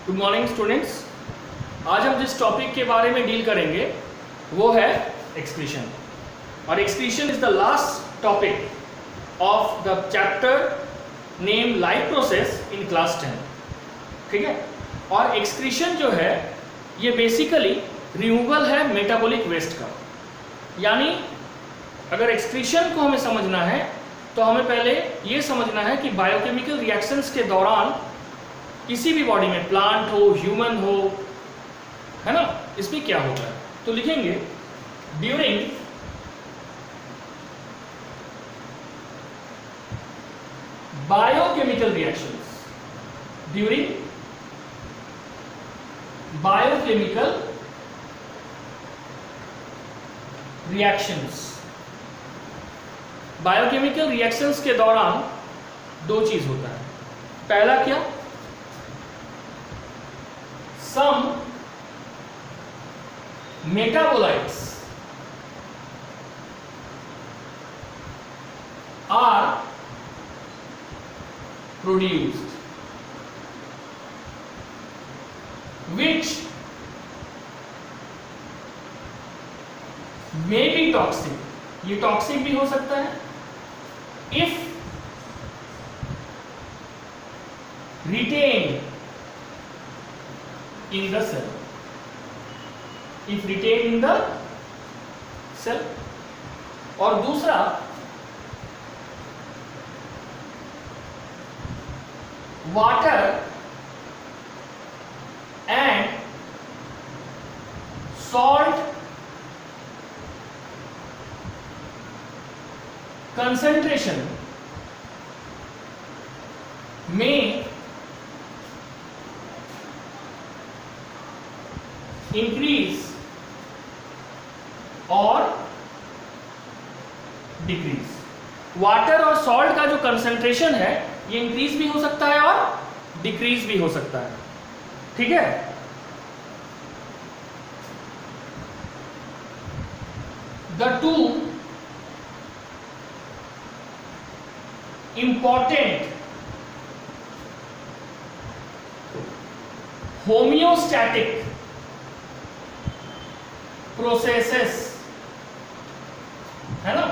Good morning students. आज हम जिस टॉपिक के बारे में डील करेंगे वो है एक्सक्रीशन, और excretion is the last topic of the chapter name life process in class 10। ठीक है, और एक्सक्रीशन जो है ये बेसिकली रिमूवल है मेटाबॉलिक वेस्ट का। यानी अगर एक्सक्रीशन को हमें समझना है तो हमें पहले ये समझना है कि बायोकेमिकल रिएक्शंस के दौरान किसी भी बॉडी में, प्लांट हो, ह्यूमन हो, है ना, इसमें क्या होता है। तो लिखेंगे during biochemical reactions, during biochemical reactions. Biochemical reactions के दौरान दो चीज होता है। पहला क्या, some metabolites are produced which may be toxic, ये टॉक्सिक भी हो सकता है, if retained in the cell, if retained in the cell। और दूसरा water and salt concentration may increase और डिक्रीज। वाटर और सॉल्ट का जो कंसंट्रेशन है ये इंक्रीज भी हो सकता है और डिक्रीज भी हो सकता है। ठीक है, the two important homeostatic processes, है ना,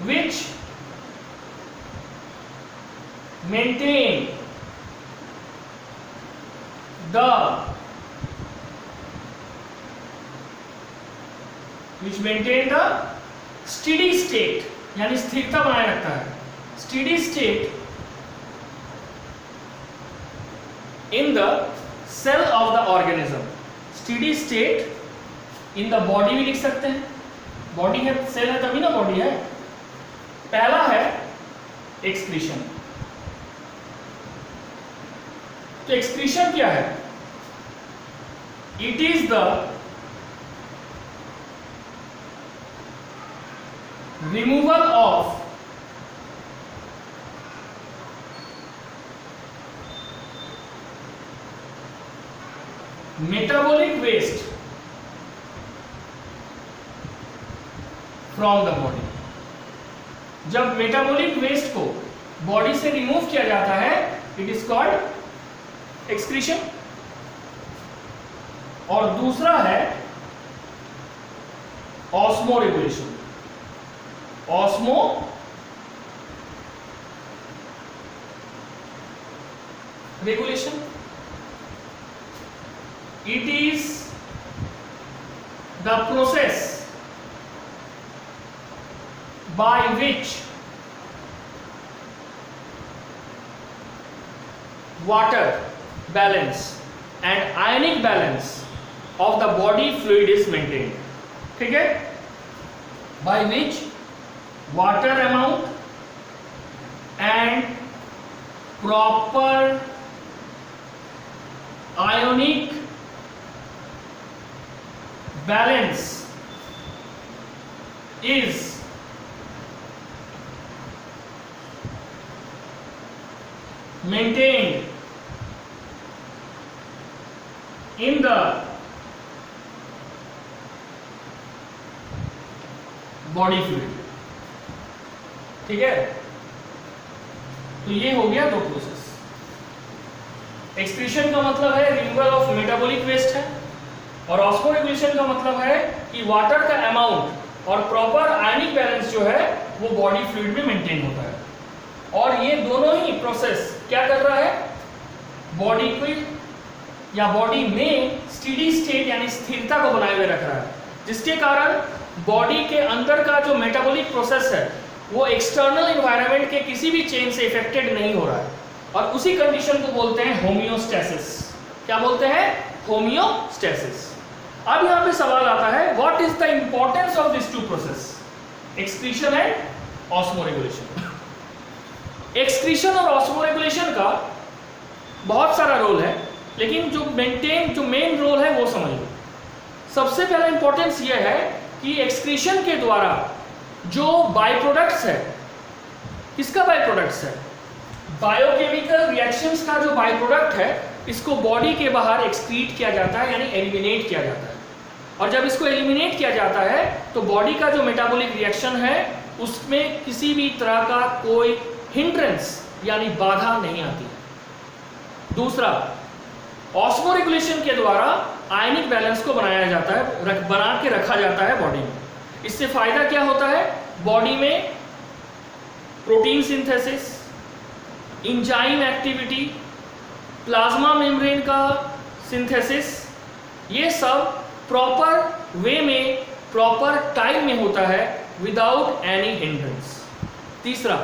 which maintain the steady state, यानी स्थिरता बनाए रखता है, steady state in the cell of the organism। steady state in the body भी लिख सकते हैं, बॉडी है, सेल है तभी ना बॉडी है। पहला है एक्सक्रीशन। तो एक्सक्रीशन क्या है? It is the removal of metabolic waste from the body. जब मेटाबॉलिक वेस्ट को बॉडी से रिमूव किया जाता है इट इज कॉल्ड एक्सक्रीशन। और दूसरा है osmo regulation. Osmo regulation, it is the process by which water balance and ionic balance of the body fluid is maintained। ठीक है, by which water amount and proper ionic balance is maintained in the body fluid। ठीक है, तो ये हो गया दो process. Excretion का मतलब है रिमूवल ऑफ मेटाबॉलिक वेस्ट है, और ऑस्मोरेगुलेशन का मतलब है कि वाटर का अमाउंट और प्रॉपर आयनिक बैलेंस जो है वो बॉडी फ्लूइड में मेंटेन होता है। और ये दोनों ही प्रोसेस क्या कर रहा है, बॉडी को या बॉडी में स्टेडी स्टेट यानी स्थिरता को बनाए हुए रख रहा है, जिसके कारण बॉडी के अंदर का जो मेटाबॉलिक प्रोसेस है वो एक्सटर्नल एनवायरनमेंट के किसी भी चेंज से इफेक्टेड नहीं हो रहा है, और उसी कंडीशन को बोलते हैं होमियोस्टेसिस। क्या बोलते हैं? होमियोस्टेसिस। अब यहां पे सवाल आता है, what is the importance of this two process, excretion and osmoregulation. Excretion और ऑस्मोरेगुलेशन का बहुत सारा रोल है, लेकिन जो मेन रोल है वो समझ लो। सबसे पहला इंपॉर्टेंस ये है कि एक्सक्रीशन के द्वारा जो बाय प्रोडक्ट्स है, किसका बाय प्रोडक्ट्स है, बायोकेमिकल रिएक्शंस का जो बाय प्रोडक्ट है, इसको बॉडी के बाहर एक्सक्रीट किया जाता है, यानी एलिमिनेट किया जाता है। और जब इसको एलिमिनेट किया जाता है तो बॉडी का जो मेटाबॉलिक रिएक्शन है उसमें किसी भी तरह का कोई हिंड्रेंस यानी बाधा नहीं आती। दूसरा, ऑस्मोरेगुलेशन के द्वारा आयनिक बैलेंस को बनाया जाता है, बना के रखा जाता है बॉडी में। इससे फायदा क्या होता है, बॉडी में protein synthesis, enzyme activity, plasma membrane का सिंथेसिस, ये सब प्रॉपर वे में प्रॉपर टाइम में होता है विदाउट एनी हिंड्रेंस। तीसरा,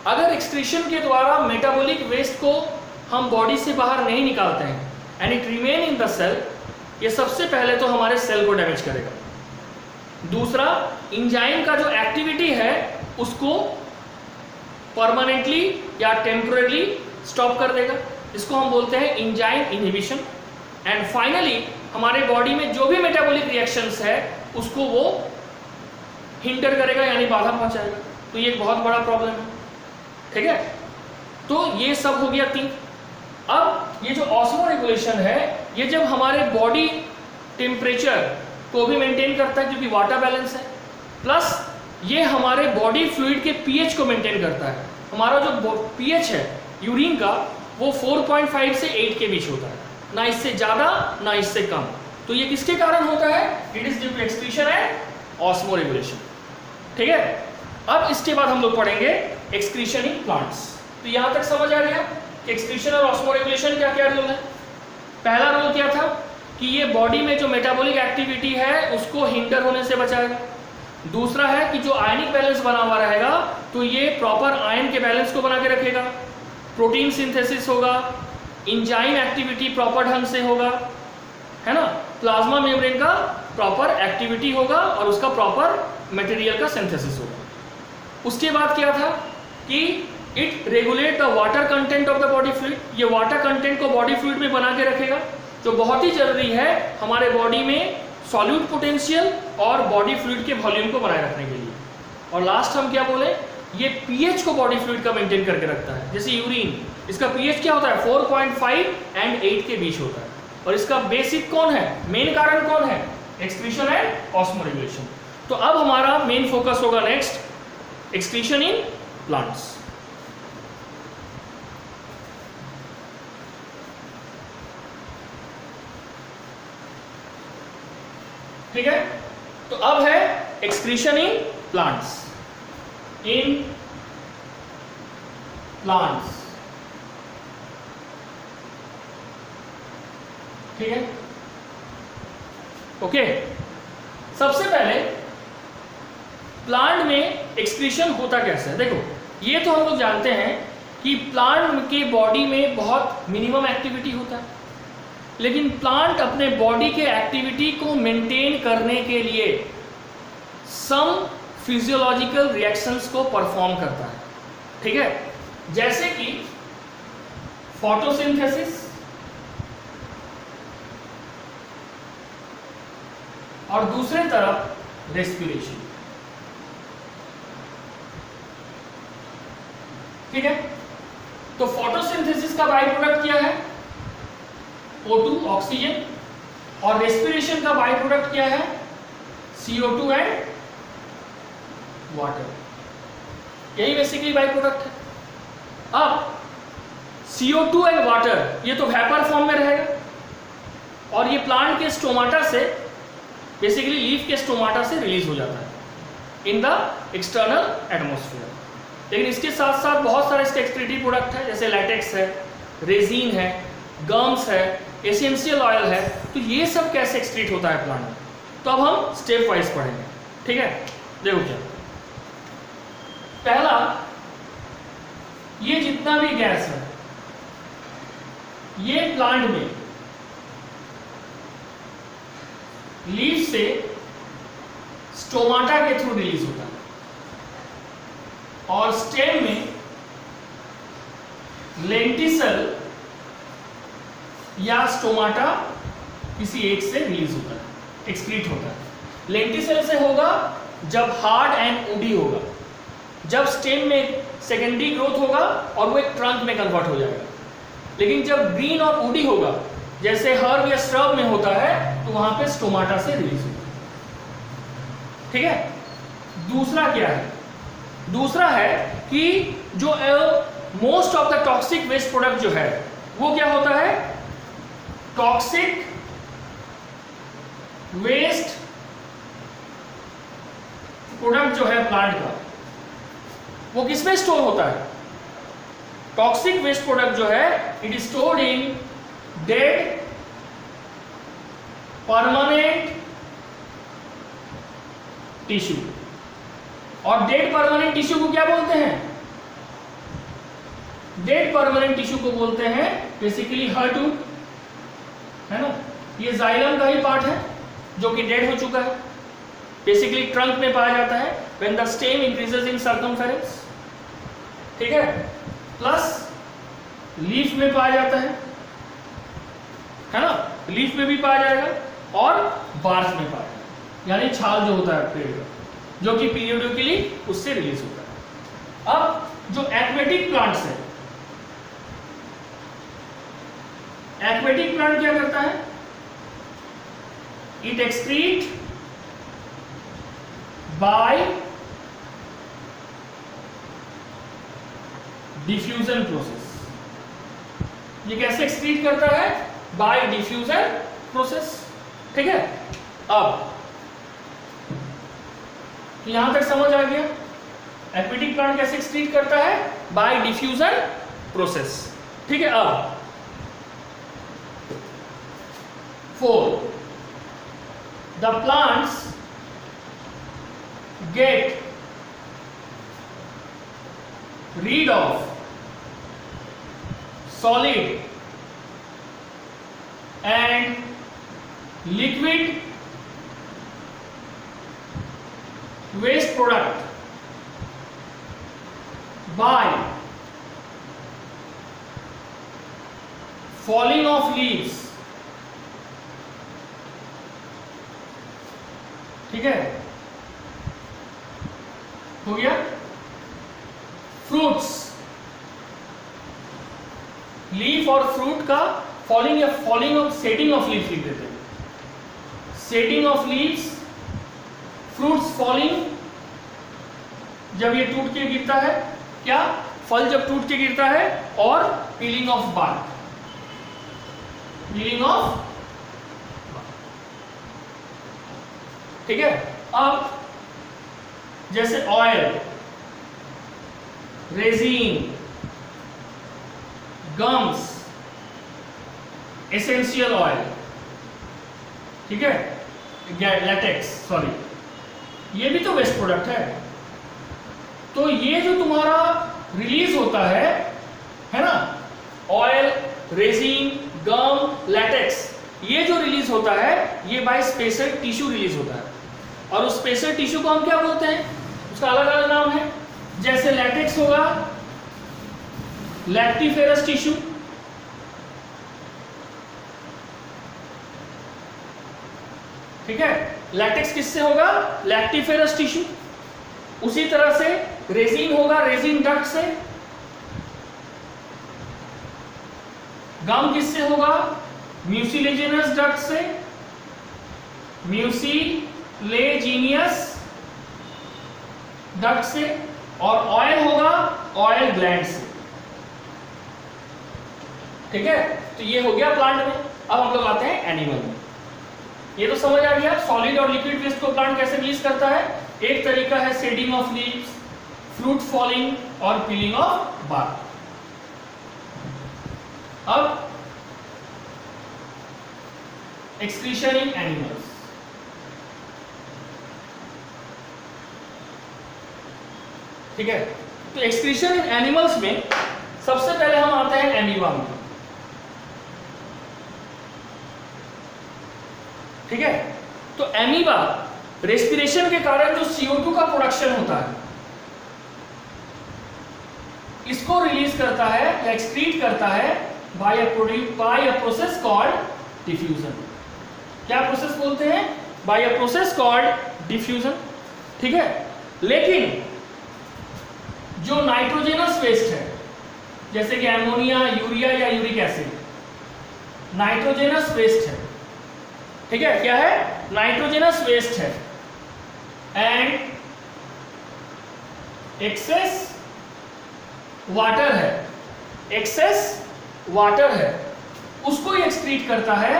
अगर एक्सक्रीशन के द्वारा मेटाबॉलिक वेस्ट को हम बॉडी से बाहर नहीं निकालते हैं and it remain in the cell, ये सबसे पहले तो हमारे सेल को डैमेज करेगा। दूसरा, एंजाइम का जो एक्टिविटी है उसको परमानेंटली या टेम्पररी स्टॉप कर देगा, इसको हम बोलते हैं एंजाइम इनहिबिशन। एंड फाइनली हमारे बॉडी में जो भी मेटाबॉलिक रिएक्शंस है उसको वो हिंडर करेगा यानी बाधा पहुंचाएगा। तो ये एक बहुत बड़ा प्रॉब्लम है, ठीक है। तो ये सब हो गया 3। अब ये जो ऑस्मोरेगुलेशन है, ये जब हमारे बॉडी टेम्परेचर को भी मेंटेन करता है क्योंकि वाटर बैलेंस है, प्लस ये हमारे बॉडी फ्लूइड के पीएच को मेंटेन करता है। हमारा जो पीएच है यूरिन का वो 4.5 से 8 के बीच होता है, ना इससे ज़्यादा ना इससे कम। तो ये किसके कारण होता है, it is due to excretion and osmoregulation, ठीक है। अब इसके बाद हम लोग पढ़ेंगे एक्सक्रीशन इन प्लांट्स। तो यहाँ तक समझ आ गया कि एक्सक्रीशन और ऑस्मोरेगुलेशन क्या क्या रोल है। पहला रोल क्या था कि ये बॉडी में जो मेटाबॉलिक एक्टिविटी है उसको हिंडर होने से बचाएगा। दूसरा है कि जो आयनिक बैलेंस बना हुआ रहेगा तो ये प्रॉपर आयन के बैलेंस को बना के रखेगा, प्रोटीन सिंथेसिस होगा, एंजाइम एक्टिविटी प्रॉपर ढंग से होगा, है ना, प्लाज्मा मेम्ब्रेन का प्रॉपर एक्टिविटी होगा और उसका प्रॉपर मटेरियल का सिंथेसिस होगा। उसके बाद क्या था कि it regulate the water content of the body fluid, ये वाटर कंटेंट को बॉडी फ्लूइड में बना के रखेगा, जो बहुत ही जरूरी है हमारे बॉडी में सॉल्यूट पोटेंशियल और बॉडी फ्लूइड के वॉल्यूम को बनाए रखने के लिए। और लास्ट हम क्या बोले, ये पीएच को बॉडी फ्लूइड का मेंटेन करके रखता है। जैसे यूरिन, इसका पीएच क्या होता है, 4.5 एंड 8 के बीच होता है। और इसका बेसिक कौन है, मेन कारण कौन है, एक्सक्रीशन एंड ऑस्मोरेगुलेशन। तो अब हमारा मेन फोकस होगा नेक्स्ट एक्सक्रीशन इन प्लांट्स। ठीक है, तो अब है excretion in plants. In plants, ठीक है, ओके। सबसे पहले प्लांट में एक्सक्रीशन होता कैसे है, देखो ये तो हम लोग जानते हैं कि प्लांट के बॉडी में बहुत मिनिमम एक्टिविटी होता है, लेकिन प्लांट अपने बॉडी के एक्टिविटी को मेंटेन करने के लिए सम फिजियोलॉजिकल रिएक्शंस को परफॉर्म करता है, ठीक है, जैसे कि फोटोसिंथेसिस और दूसरे तरफ रेस्पिरेशन, ठीक है। तो फोटोसिंथेसिस का बाय प्रोडक्ट क्या है, O2 ऑक्सीजन, और रेस्पिरेशन का बाय प्रोडक्ट क्या है, CO2 एंड वाटर, यही बेसिकली बाय प्रोडक्ट है। अब CO2 एंड वाटर, ये तो वेपर फॉर्म में रहेगा, और ये प्लांट के स्टोमाटा से, बेसिकली लीफ के स्टोमाटा से रिलीज हो जाता है इन द एक्सटर्नल एटमोस्फेयर। लेकिन इसके साथ साथ बहुत सारे इसके एक्सक्रीटरी प्रोडक्ट है, जैसे लैटेक्स है, रेजिन है, गम्स है, एसेंशियल ऑयल है। तो ये सब कैसे एक्सक्रीट होता है प्लांट में, तो अब हम स्टेप वाइज पढ़ेंगे। ठीक है, देखो क्या पहला, ये जितना भी गैस है ये प्लांट में लीफ से स्टोमाटा के थ्रू रिलीज होता है, और स्टेम में लेंटिसल या स्टोमाटा किसी एक से रिलीज होता है, एक्सक्रीट होता है। लेंटिसल से होगा जब हार्ड एंड वुडी होगा, जब स्टेम में सेकेंडरी ग्रोथ होगा और वो एक ट्रंक में कन्वर्ट हो जाएगा। लेकिन जब ग्रीन और वुडी होगा, जैसे हर्ब या श्रब में होता है, तो वहां पे स्टोमाटा से रिलीज होगा। ठीक है, दूसरा क्या है, दूसरा है कि जो most of the toxic waste product जो है वो क्या होता है, टॉक्सिक वेस्ट प्रोडक्ट जो है प्लांट का, वो किसमें स्टोर होता है, टॉक्सिक वेस्ट प्रोडक्ट जो है it is stored in dead permanent tissue. और डेड परमानेंट टिश्यू को क्या बोलते हैं, डेड परमानेंट टिश्यू को बोलते हैं बेसिकली हर्टवुड, है ना। ये जाइलम का ही पार्ट है जो कि डेड हो चुका है, बेसिकली ट्रंक में पाया जाता है when the stem increases in circumference. ठीक है, प्लस लीफ में पाया जाता है ना, लीफ में भी पाया जाएगा और बार्क में पाया जाएगा, यानी छाल जो होता है पेड़ का, जो कि पीरियडिकली उससे रिलीज होता है। अब जो एक्वेटिक प्लांट्स है, एक्वेटिक प्लांट क्या करता है, it excrete bye diffusion process. ये कैसे एक्सक्रीट करता है, बाय डिफ्यूजन प्रोसेस। ठीक है, अब यहां तक समझ आ गया एक्वेटिक प्लांट कैसे एक्सक्रीट करता है, बाय डिफ्यूजन प्रोसेस। ठीक है, अब 4 the plants get rid of solid and liquid waste product by falling of leaves। ठीक है, हो गया। फ्रूट्स, लीफ और फ्रूट का फॉलिंग या falling of setting of leaves लिख देते हैं, setting of leaves, fruits falling, जब ये टूट के गिरता है, क्या फल जब टूट के गिरता है, और peeling off bark, peeling off. ठीक है, अब जैसे oil, resins, gums, essential oil, ठीक है, लैटेक्स, सॉरी, ये भी तो वेस्ट प्रोडक्ट है। तो ये जो तुम्हारा रिलीज होता है ना, ऑयल, रेजिन, गम, लैटेक्स, ये जो रिलीज होता है ये बाय स्पेशल टिश्यू रिलीज होता है। और उस स्पेशल टिश्यू को हम क्या बोलते हैं, उसका अलग अलग नाम है। जैसे लैटेक्स होगा लैक्टिफेरस टिश्यू, ठीक है, लैटेक्स किससे होगा, लैक्टिफेरस टिश्यू। उसी तरह से रेजिन होगा रेजिन डक्ट से, गम किससे होगा, म्यूसिलेजिनस डक्ट से, म्यूसिलेजिनियस डक्ट से, और ऑयल होगा ऑयल ग्लैंड से। ठीक है, तो ये हो गया प्लांट में। अब हम लोग आते हैं एनिमल में। ये तो समझ आ गया सॉलिड और लिक्विड वेस्ट को प्लांट कैसे रिलीज करता है। एक तरीका है shedding of leaves, fruit falling और पीलिंग ऑफ बार्क। अब एक्सक्रीशन इन एनिमल्स। ठीक है, तो एक्सक्रीशन इन एनिमल्स में सबसे पहले हम आते हैं एमीबा में। ठीक है, तो एमीबा रेस्पिरेशन के कारण जो CO2 का प्रोडक्शन होता है इसको रिलीज करता है या एक्सक्रीट करता है by a process called diffusion. क्या प्रोसेस बोलते हैं? By a process called diffusion. ठीक है, लेकिन जो नाइट्रोजेनस वेस्ट है जैसे कि एमोनिया, यूरिया या यूरिक एसिड, नाइट्रोजेनस वेस्ट है। ठीक है, क्या है? नाइट्रोजेनस वेस्ट है एंड एक्सेस वाटर है, एक्सेस वाटर है, उसको एक्सक्रीट करता है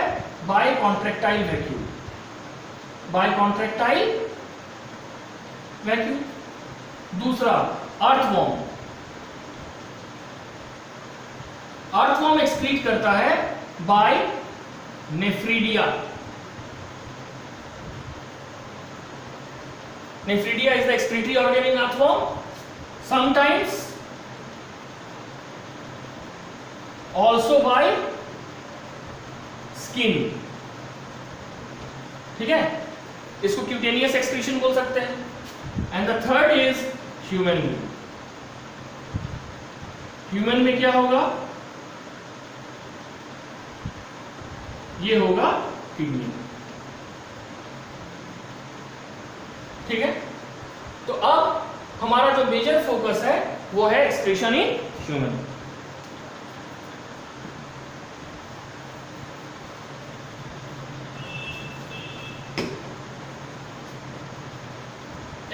by contractile vacuum, by contractile vacuum. दूसरा अर्थवॉर्म, अर्थवॉर्म एक्सक्रीट करता है by nephridia. Nephridia is the excretory organ in earthworm, sometimes also by skin। ठीक है, इसको क्यूटेनियस एक्सक्रीशन बोल सकते हैं। And the third is human में। ह्यूमन में क्या होगा? ये होगा किडनी। ठीक है, तो अब हमारा जो मेजर फोकस है वो है excretion in human.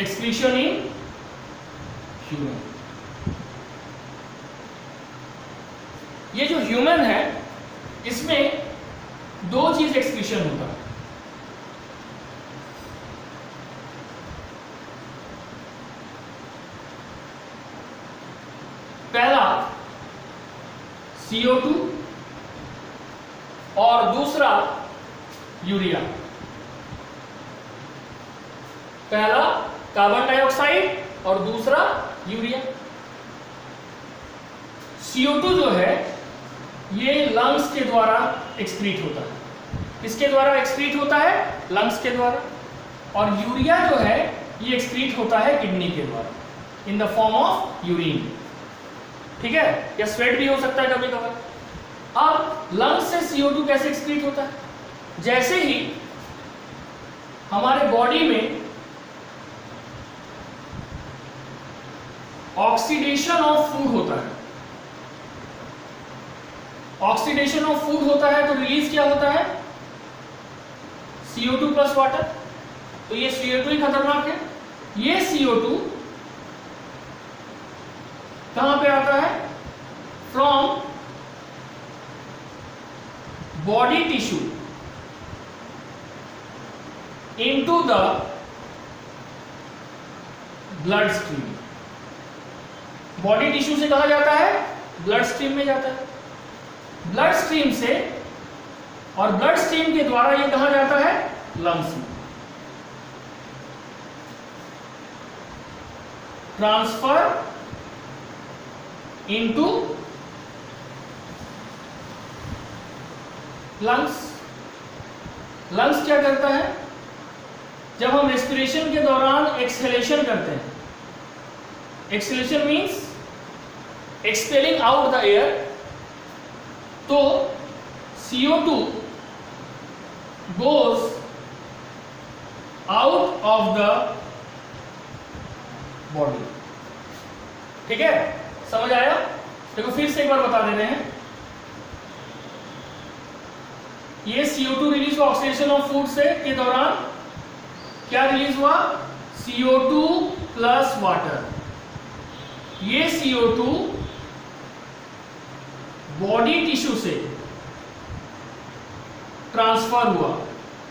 Excretion in human. ये जो ह्यूमन है इसमें दो चीज एक्सक्रीशन होता है। पहला CO2 और दूसरा यूरिया। पहला कार्बन डाइऑक्साइड और दूसरा यूरिया। CO2 जो है ये लंग्स के द्वारा एक्सक्रीट होता है। किसके द्वारा एक्सक्रीट होता है? लंग्स के द्वारा। और यूरिया जो है ये एक्सक्रीट होता है किडनी के द्वारा in the form of urine. ठीक है, या स्वेट भी हो सकता है कभी कभार। अब लंग्स से CO2 कैसे एक्सक्रीट होता है? जैसे ही हमारे बॉडी में ऑक्सीडेशन ऑफ फूड होता है, ऑक्सीडेशन ऑफ फूड होता है तो रिलीज क्या होता है? CO2 plus water. तो ये CO2 ही खतरनाक है। ये CO2 कहां पे आता है? From body tissue into the blood stream. Body tissue से कहा जाता है? ब्लड स्ट्रीम में जाता है। ब्लड स्ट्रीम से और ब्लड स्ट्रीम के द्वारा ये कहा जाता है? लंग्स में। Transfer into lungs. लंग्स क्या करता है? जब हम रेस्पिरेशन के दौरान एक्सहेलेशन करते हैं, exhalation means expelling out the air, तो CO2 goes out of the body। ठीक है, समझ आया? देखो फिर से एक बार बता दे रहे हैं। ये CO2 रिलीज हुआ ऑक्सीडेशन ऑफ फूड से के दौरान, क्या रिलीज हुआ? CO2 plus water. ये CO2 बॉडी टिश्यू से ट्रांसफर हुआ,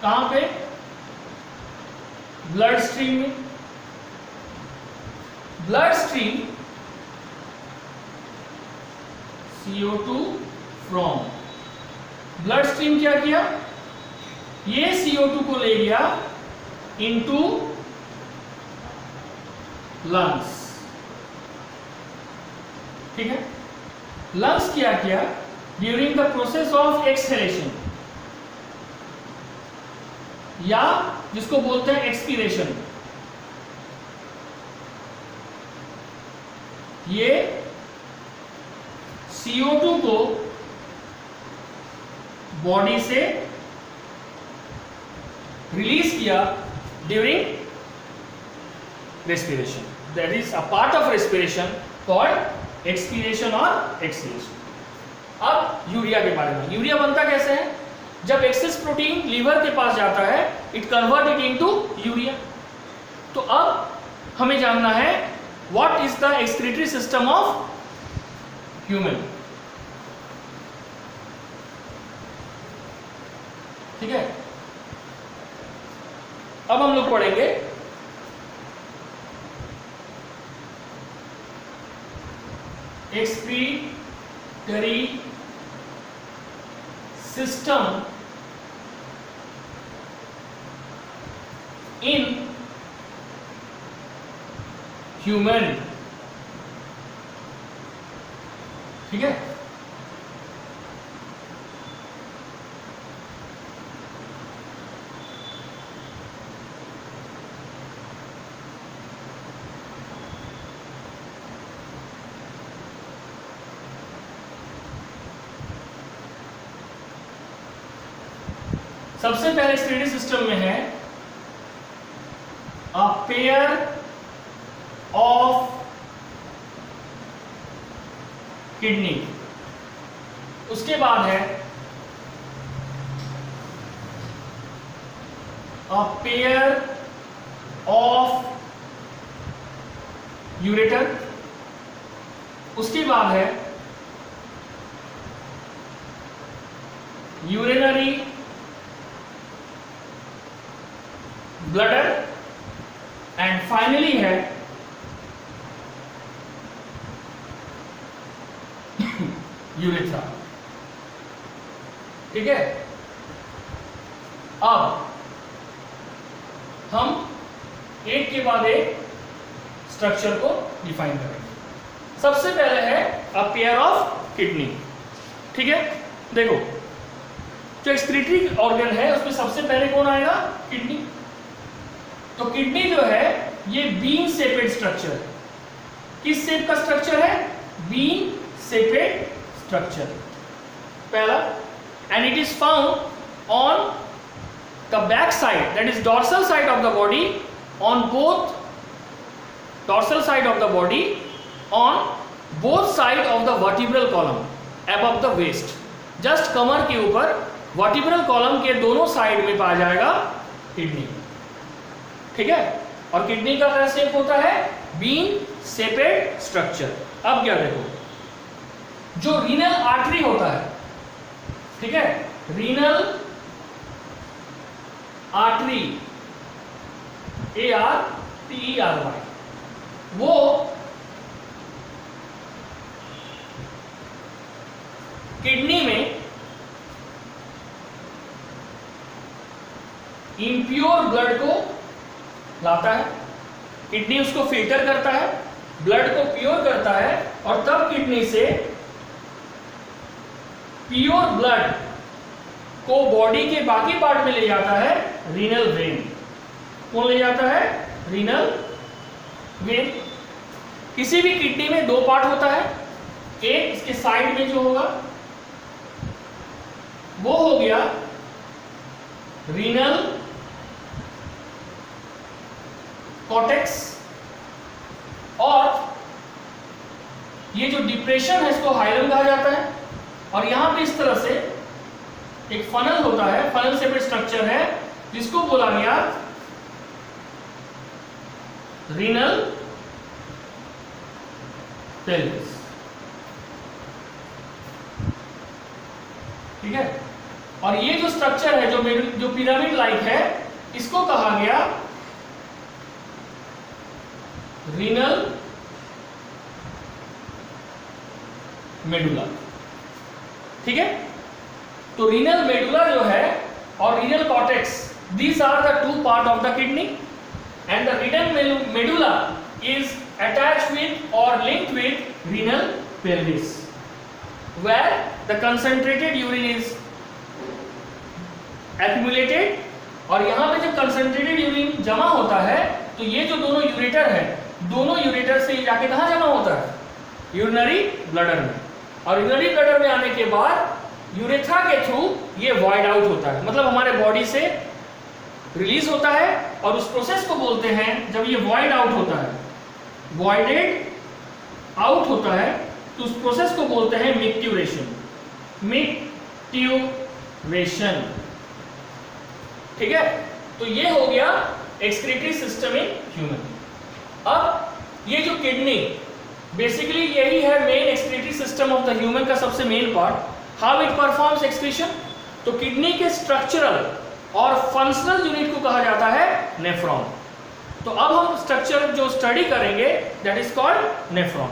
कहां पे? ब्लड स्ट्रीम में। Blood stream CO2 from, blood stream क्या किया? ये CO2 को ले गया इनटू लंग्स, ठीक है। लंग्स क्या किया? During the process of exhalation, या जिसको बोलते हैं एक्सपीरेशन, ये CO2 को बॉडी से रिलीज किया during respiration. That is a part of respiration called expiration or exhalation. अब यूरिया के बारे में, यूरिया बनता कैसे है? जब एक्सेस प्रोटीन लीवर के पास जाता है, it convert it into urea. तो अब हमें जानना है what is the excretory system of human, ठीक है। अब हम लोग पढ़ेंगे एक्सक्रीटरी सिस्टम इन ह्यूमन, ठीक है। सबसे पहले एक्सक्रीटरी सिस्टम में है अ पेयर ऑफ किडनी, उसके बाद है अ पेयर ऑफ यूरेटर, उसके बाद है यूरिनरी ब्लडर, एंड फाइनली है यूरेथ्रा, ठीक है। अब हम एक के बाद एक स्ट्रक्चर को डिफाइन करेंगे। सबसे पहले है अ पेयर ऑफ किडनी, ठीक है। देखो, जो एक्सक्रीटरी ऑर्गन है उसमें सबसे पहले कौन आएगा? किडनी। तो किडनी जो है ये बीन शेपेड स्ट्रक्चर, किस शेप का स्ट्रक्चर है? बीन शेपेड स्ट्रक्चर पहला, and it is found on the back side, that is dorsal side of the body, on both dorsal side of the body, on both side of the vertebral column above the waist, just कमर के ऊपर vertebral column के दोनों side में पाया जाएगा kidney, ठीक है। और किडनी का क्या शेप होता है? Bean shaped structure. अब क्या देखो, जो रीनल आर्टरी होता है, ठीक है, रीनल आर्टरी ARTERY, वो किडनी में इम्प्योर ब्लड को लाता है, किडनी उसको फिल्टर करता है, ब्लड को प्योर करता है, और तब किडनी से प्योर ब्लड को बॉडी के बाकी पार्ट में ले जाता है रीनल वेन। कौन ले जाता है? Renal vein. किसी भी किडनी में दो पार्ट होता है, एक इसके साइड में जो होगा वो हो गया रीनल कॉर्टेक्स, और ये जो डिप्रेशन है इसको हाइलम कहा जाता है, और यहां पे इस तरह से एक फनल होता है, फनल शेपेड स्ट्रक्चर है जिसको बोला गया रीनल पेल्विस। ठीक है। और ये जो स्ट्रक्चर है जो पिरामिड लाइक है, इसको कहा गया रीनल मेडुला। ठीक है, तो रीनल मेडुला जो है और renal cortex, these are the two part of the kidney, and the renal medulla is attached with or linked with renal pelvis, where the concentrated urine is accumulated। और यहाँ पे जब concentrated urine जमा होता है तो ये जो दोनों यूरेटर है, दोनों यूरेटर से जाके कहाँ जमा होता है? यूरिनरी ब्लडर में। और यूरिनरी ब्लडर में आने के बाद यूरेथ्रा के थ्रू ये वॉइड आउट होता है, मतलब हमारे बॉडी से रिलीज होता है। और उस प्रोसेस को बोलते हैं, जब ये वॉइड आउट होता है, वॉइडेड आउट होता है, तो उस प्रोसेस को बोलते हैं मिक्ट्यूरेशन। मिक्ट्यूरेशन, ठीक है। तो ये हो गया एक्सक्रीटरी सिस्टम इन ह्यूमन। अब ये जो किडनी, बेसिकली यही है main excretory system of the human का सबसे main part. How it performs excretion? तो किडनी के स्ट्रक्चरल और फंक्शनल यूनिट को कहा जाता है नेफ्रॉन। तो अब हम स्ट्रक्चर जो स्टडी करेंगे दैट इज कॉल्ड नेफ्रॉन।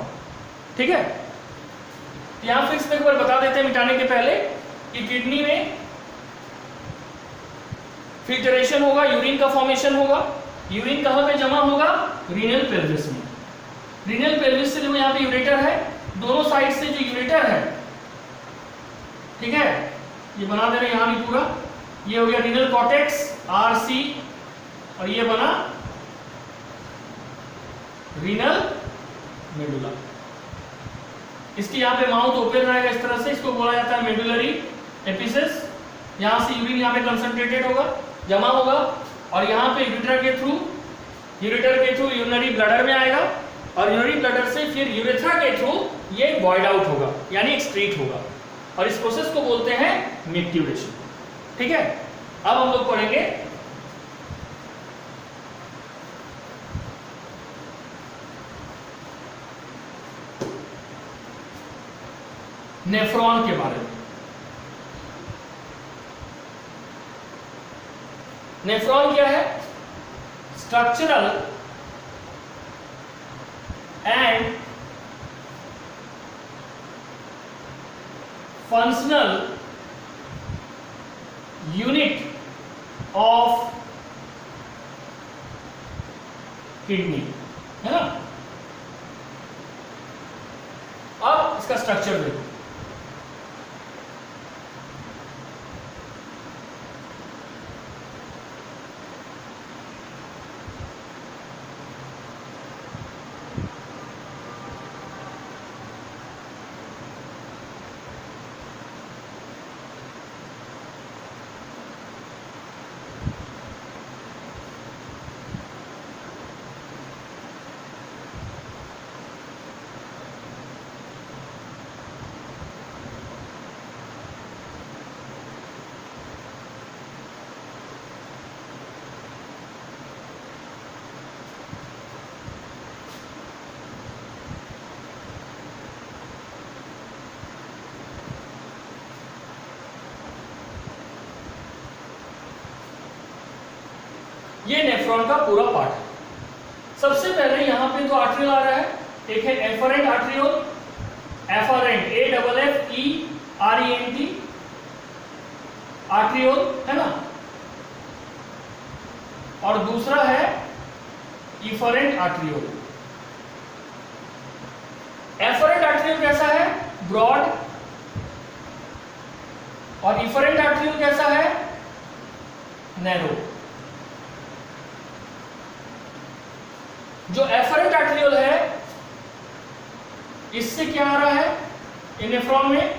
ठीक है, यहां फिर एक बार बता देते हैं मिटाने के पहले कि किडनी में फिल्ट्रेशन होगा, यूरिन का फॉर्मेशन होगा। यूरिन कहां पे जमा होगा? रीनल पेल्विस में। रीनल पेल्विस से जो यहाँ पे यूरेटर है, दोनों साइड से जो यूरेटर है, ठीक है, ये बना दे रहे हैं यहाँ भी पूरा। ये हो गया रीनल कॉर्टेक्स RC, और ये बना रीनल मेडुला। इसकी यहाँ पे माउथ ओपन रहेगा इस तरह से, इसको बोला जाता है मेडुलरी एपिसिस। यहाँ से यूरिन यहाँ पे कंसंट्रेटेड होगा, जमा होगा, और यहाँ पे यूरेटर के थ्रू यूरिनरी ब्लडर में आएगा, और यूरिनरी ब्लडर से फिर यूरेथ्रा के थ्रू ये वॉइड आउट होगा, यानी एक्सक्रीट होगा। और इस प्रोसेस को बोलते हैं मिक्ट्यूरेशन। ठीक है, अब हम लोग पढ़ेंगे नेफ्रॉन के बारे में। नेफ्रॉन क्या है? Structural and functional unit of kidney, है ना। अब इसका स्ट्रक्चर देखो। ये नेफ्रॉन का पूरा पार्ट है। सबसे पहले यहाँ पे तो आर्टरियल आ रहा है, एक है afferent arteriole, afferent AFFERENT arteriole, है ना। और दूसरा है इफरेंट आर्टरियोल। एफरेंट आर्टरियोल कैसा है? ब्रॉड। और इफरेंट आर्टरियोल कैसा है? नैरो। जो एफरेंट आर्टरियोल है, इससे क्या आ रहा है नेफ्रॉन में?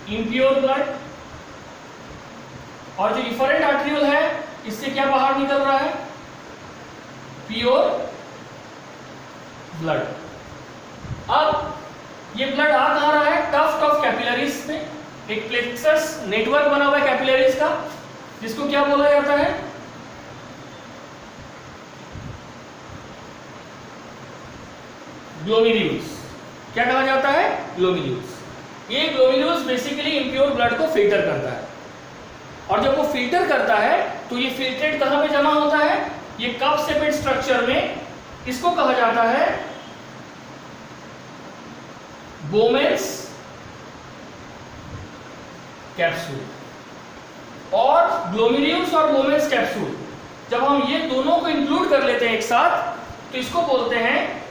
Impure blood. और जो इफरेंट आर्टरियोल है, इससे क्या बाहर निकल रहा है? Pure blood. अब ये ब्लड आ कहां रहा है? टफ्ट ऑफ कैपिलरीज में। एक प्लेक्सस नेटवर्क बना हुआ है कैपिलरीज का, जिसको क्या बोला जाता है? ग्लोमेरुल्स। क्या कहा जाता है? ग्लोमेरुल्स। ये ग्लोमेरुलस बेसिकली इम्प्योर ब्लड को फिल्टर करता है, और जब वो फिल्टर करता है तो ये फिल्ट्रेट कहाँ पे जमा होता है? ये कप शेपेड स्ट्रक्चर में। इसको कहा जाता है बोमेन्स कैप्सूल। और ग्लोमेरुल्स और बोमेन्स कैप्सूल जब हम ये दोनों को इंक्लूड कर लेते हैं एक साथ तो इसको बोलते हैं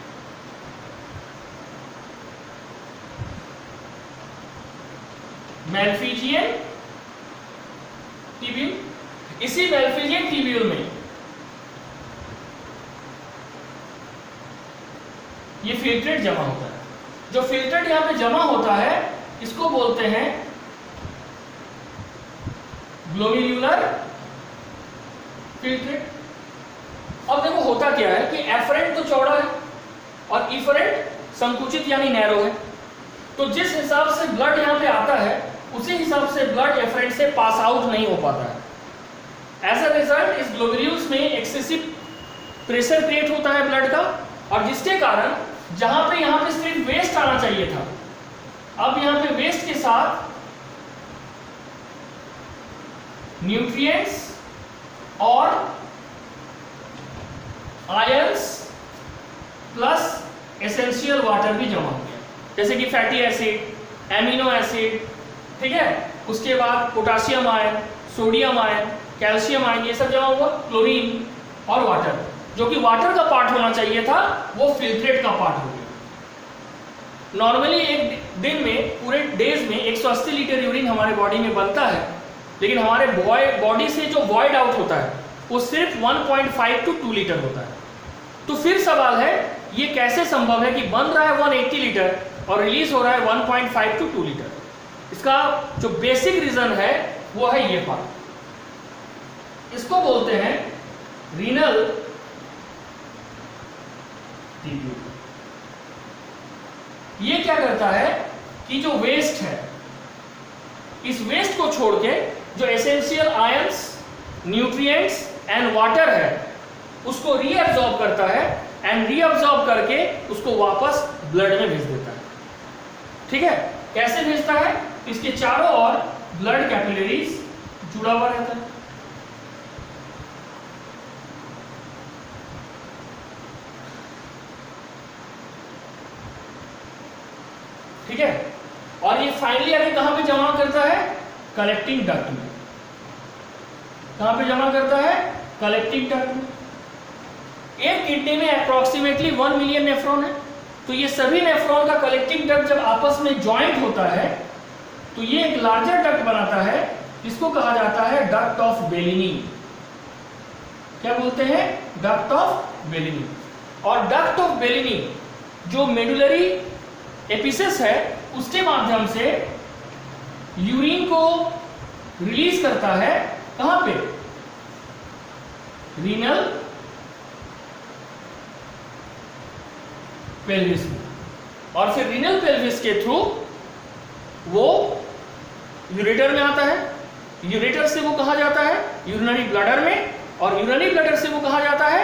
मैलफिजियन ट्यूब्यूल। इसी मैलफिजियन ट्यूब्यूल में ये फिल्ट्रेट जमा होता है। जो फिल्ट्रेट यहां पे जमा होता है इसको बोलते हैं ग्लोमेरुलर फिल्ट्रेट। अब देखो होता क्या है कि एफरेंट तो चौड़ा है और इफरेंट संकुचित यानी नैरो है, तो जिस हिसाब से ब्लड यहां पे आता है उसी हिसाब से ब्लड एफरेंट से पास आउट नहीं हो पाता है। एज अ रिजल्ट इस ग्लोमेरुल्स में एक्सेसिव प्रेशर क्रिएट होता है ब्लड का, और जिसके कारण जहां पे यहां पे सिर्फ वेस्ट आना चाहिए था, अब यहां पे वेस्ट के साथ न्यूट्रिएंट्स और आयंस प्लस एसेंशियल वाटर भी जमा हो गया, जैसे कि फैटी एसिड, एमिनो एसिड, ठीक है, उसके बाद potassium ion, sodium ion, calcium ion, ये सब जमा हुआ, क्लोरीन और वाटर। जो कि वाटर का पार्ट होना चाहिए था वो फिल्ट्रेट का पार्ट हो गया। नॉर्मली एक दिन में पूरे डेज में 180 लीटर यूरिन हमारे बॉडी में बनता है, लेकिन हमारे बॉडी से जो वॉइड आउट होता है वो सिर्फ 1.5 to 2 लीटर होता है। तो फिर सवाल है ये कैसे संभव है कि बन रहा है 180 लीटर और रिलीज हो रहा है 1.5 to 2 लीटर? इसका जो बेसिक रीजन है वो है ये पार्ट। इसको बोलते हैं रीनल ट्यूब्यूल। ये क्या करता है कि जो वेस्ट है, इस वेस्ट को छोड़ के जो essential ions, nutrients and water है उसको रीअब्सॉर्ब करता है, एंड रीअब्सॉर्ब करके उसको वापस ब्लड में भेज देता है। ठीक है, कैसे भेजता है? इसके चारों ओर ब्लड कैपिलरीज जुड़ा हुआ रहता है। ठीक है, और ये फाइनली आगे कहां पे जमा करता है? कलेक्टिंग डक्ट में। कहां पे जमा करता है? कलेक्टिंग डक्ट में। एक किडनी में अप्रोक्सीमेटली 1 मिलियन नेफ्रॉन है, तो ये सभी नेफ्रॉन का कलेक्टिंग डक्ट जब आपस में ज्वाइंट होता है तो ये एक लार्जर डक्ट बनाता है, जिसको कहा जाता है डक्ट ऑफ बेलिनी। क्या बोलते हैं? Duct of Bellini. और डक्ट ऑफ बेलिनी जो मेडुलरी एपिसिस है उसके माध्यम से यूरिन को रिलीज करता है। कहां पे? रीनल पेल्विस में, और फिर रीनल पेल्विस के थ्रू वो यूरेटर में आता है। यूरेटर से वो कहा जाता है यूरिनरी ब्लडर में, और यूरिनरी ब्लडर से वो कहा जाता है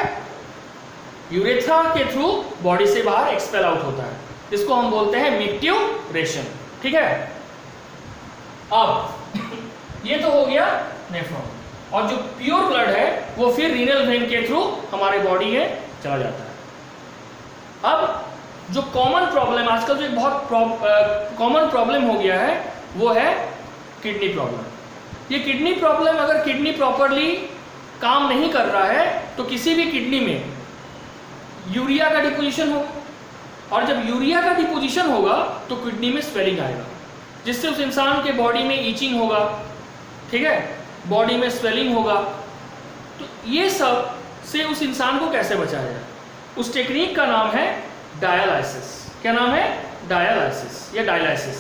यूरेथ्रा के थ्रू बॉडी से बाहर एक्सपेल आउट होता है। इसको हम बोलते हैं मिक्ट्यूरेशन। ठीक है, अब ये तो हो गया नेफ्रॉन, और जो प्योर ब्लड है वो फिर रीनल वेन के थ्रू हमारे बॉडी में चला जाता है। अब जो कॉमन प्रॉब्लम आजकल जो एक बहुत कॉमन प्रॉब्लम हो गया है वो है किडनी प्रॉब्लम। ये किडनी प्रॉब्लम अगर किडनी प्रॉपरली काम नहीं कर रहा है तो किसी भी किडनी में यूरिया का डिपोजिशन होगा, और जब यूरिया का डिपोजिशन होगा तो किडनी में स्वेलिंग आएगा, जिससे उस इंसान के बॉडी में ईचिंग होगा। ठीक है, बॉडी में स्वेलिंग होगा। तो ये सब से उस इंसान को कैसे बचाया जाए? उस टेक्निक का नाम है डायलाइसिस। क्या नाम है? डायलाइसिस या डायलाइसिस।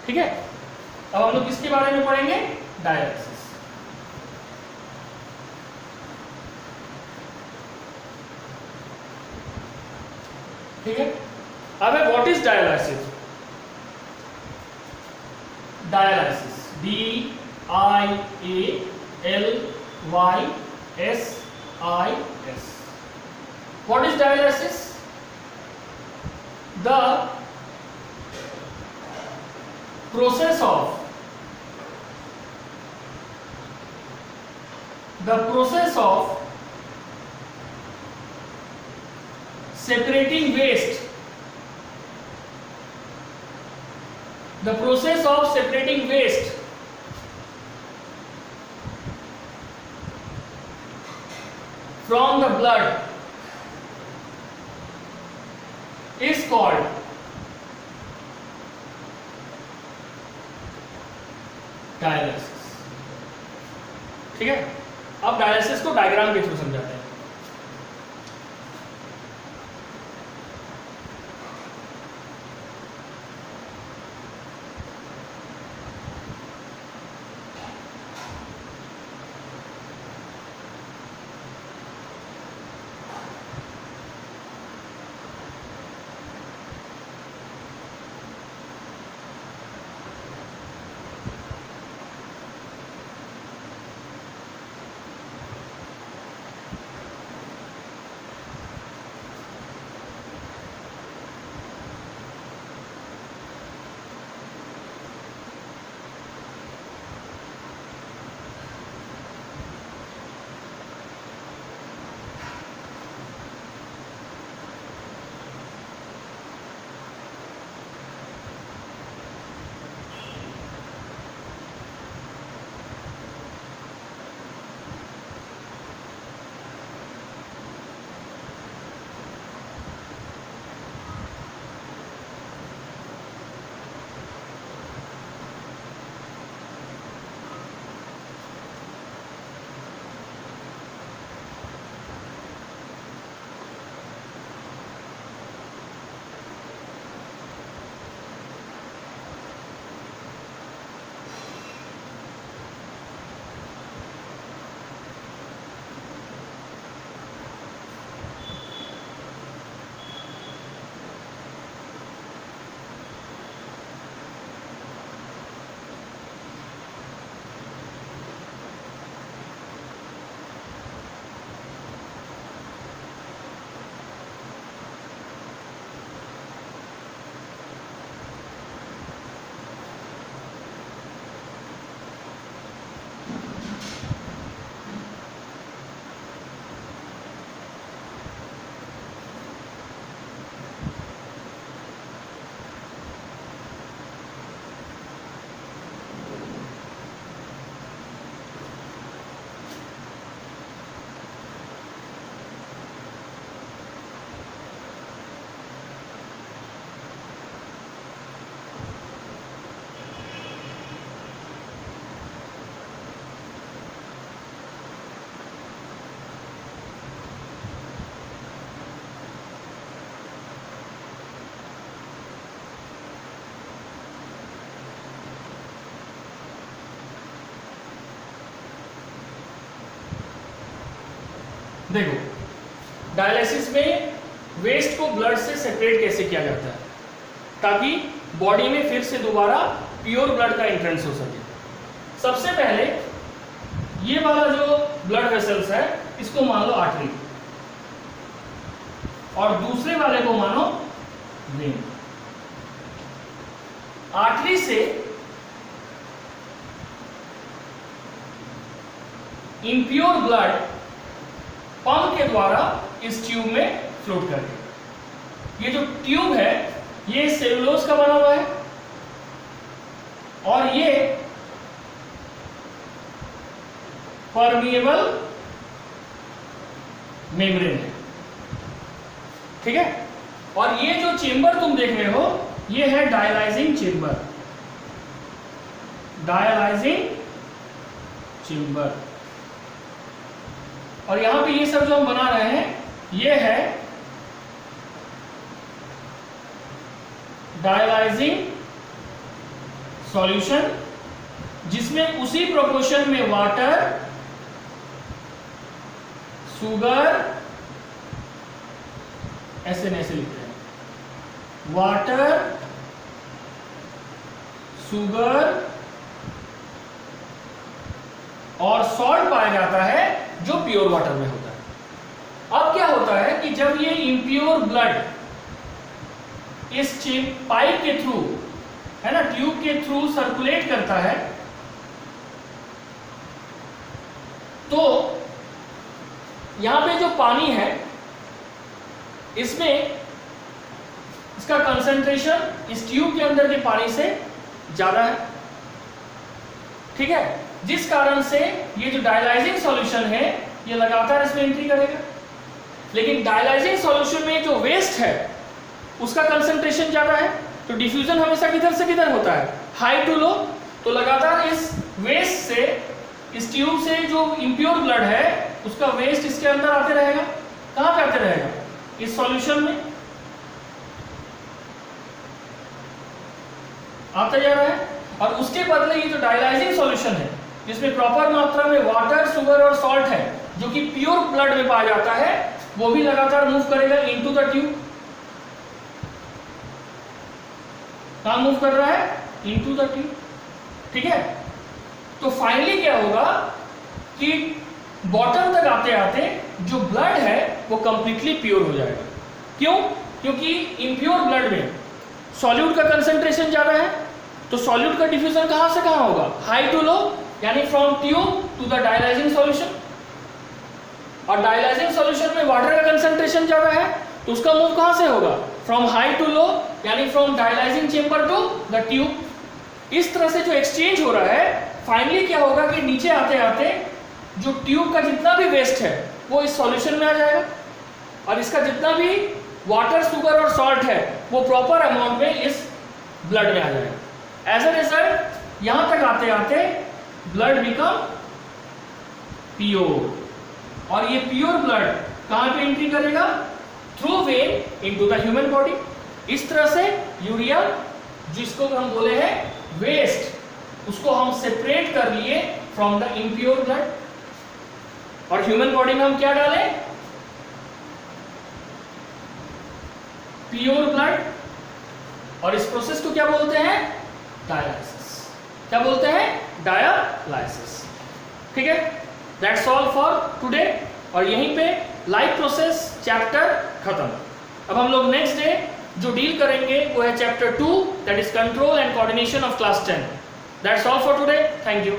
ठीक है, अब हम लोग किसके बारे में पढ़ेंगे? डायलाइसिस। ठीक है, अब है what is dialysis? Dialysis, DIALYSIS। What is dialysis? The process of separating waste, the process of separating waste from the blood is called dialysis. ठीक है, अब डायलिसिस को डायग्राम के थ्रू समझाते हैं। देखो, डायलिसिस में वेस्ट को ब्लड से सेपरेट कैसे किया जाता है ताकि बॉडी में फिर से दोबारा प्योर ब्लड का एंट्रेंस हो सके। सबसे पहले ये वाला जो ब्लड वेसल्स है इसको मान लो आर्टरी और दूसरे वाले को मानो वेन। आर्टरी से इम्प्योर ब्लड पंप के द्वारा इस ट्यूब में फ्लोट करेगा। ये जो ट्यूब है ये सेलुलोज का बना हुआ है और ये परमिएबल मेम्ब्रेन है। ठीक है, और ये जो चेंबर तुम देख रहे हो ये है डायलाइजिंग चेंबर। डायलाइजिंग चेंबर, और यहां पे ये सब जो हम बना रहे हैं ये है डायलाइजिंग सॉल्यूशन, जिसमें उसी प्रोपोर्शन में वाटर, शुगर, ऐसे लिखते हैं, वाटर, शुगर और सॉल्ट पाया जाता है जो प्योर वाटर में होता है। अब क्या होता है कि जब ये इम्प्योर ब्लड इस पाइप के थ्रू है ना, ट्यूब के थ्रू सर्कुलेट करता है, तो यहां पे जो पानी है इसमें इसका कंसंट्रेशन इस ट्यूब के अंदर के पानी से ज्यादा है, ठीक है, जिस कारण से ये जो डायलाइजिंग सॉल्यूशन है ये लगातार इसमें एंट्री करेगा। लेकिन डायलाइजिंग सॉल्यूशन में जो वेस्ट है उसका कंसंट्रेशन ज्यादा है, तो डिफ्यूजन हमेशा किधर से किधर होता है, हाई टू लो। तो लगातार इस वेस्ट से, इस ट्यूब से जो इम्प्योर ब्लड है उसका वेस्ट इसके अंदर आते रहेगा। कहां पे आते रहेगा, इस सॉल्यूशन में आता जा रहा है। और उसके बदले ये जो डायलाइजिंग सॉल्यूशन है जिसमें प्रॉपर मात्रा में वाटर, शुगर और सॉल्ट है जो कि प्योर ब्लड में पाया जाता है, वो भी लगातार मूव करेगा इनटू द ट्यूब। कहां मूव कर रहा है, इनटू द ट्यूब, ठीक है। तो फाइनली क्या होगा कि बॉटम तक आते आते जो ब्लड है वो कंप्लीटली प्योर हो जाएगा। क्यों, क्योंकि इम्प्योर ब्लड में सॉल्यूट का कंसंट्रेशन ज्यादा है, तो सॉल्यूट का डिफ्यूजन कहां से कहां होगा, हाई टू लो, यानी from tube to the dialysing solution. और डायलाइजिंग सॉल्यूशन में वाटर का कंसंट्रेशन ज्यादा है, तो उसका मूव कहां से होगा, फ्रॉम हाई टू लो, यानी from dialysing chamber to the tube. इस तरह से जो एक्सचेंज हो रहा है, फाइनली क्या होगा कि नीचे आते आते जो ट्यूब का जितना भी वेस्ट है वो इस सॉल्यूशन में आ जाएगा, और इसका जितना भी वाटर, शुगर और सॉल्ट है वो प्रॉपर अमाउंट में इस ब्लड में आ जाएगा। एज अ रिजल्ट यहां तक आते आते ब्लड बिकम प्योर, और ये प्योर ब्लड कहां पे एंट्री करेगा, through when into the human body. इस तरह से यूरिया, जिसको हम बोले हैं वेस्ट, उसको हम सेपरेट कर लिए फ्रॉम द इम्प्योर ब्लड, और ह्यूमन बॉडी में हम क्या डालें, प्योर ब्लड। और इस प्रोसेस को क्या बोलते हैं, डायलाइसिस। क्या बोलते हैं, डायलाइसिस, ठीक है। दैट्स ऑल फॉर टुडे, और यहीं पे लाइफ प्रोसेस चैप्टर खत्म। अब हम लोग नेक्स्ट डे जो डील करेंगे वो है chapter 2, that is control and coordination of class 10। That's all for today, thank you.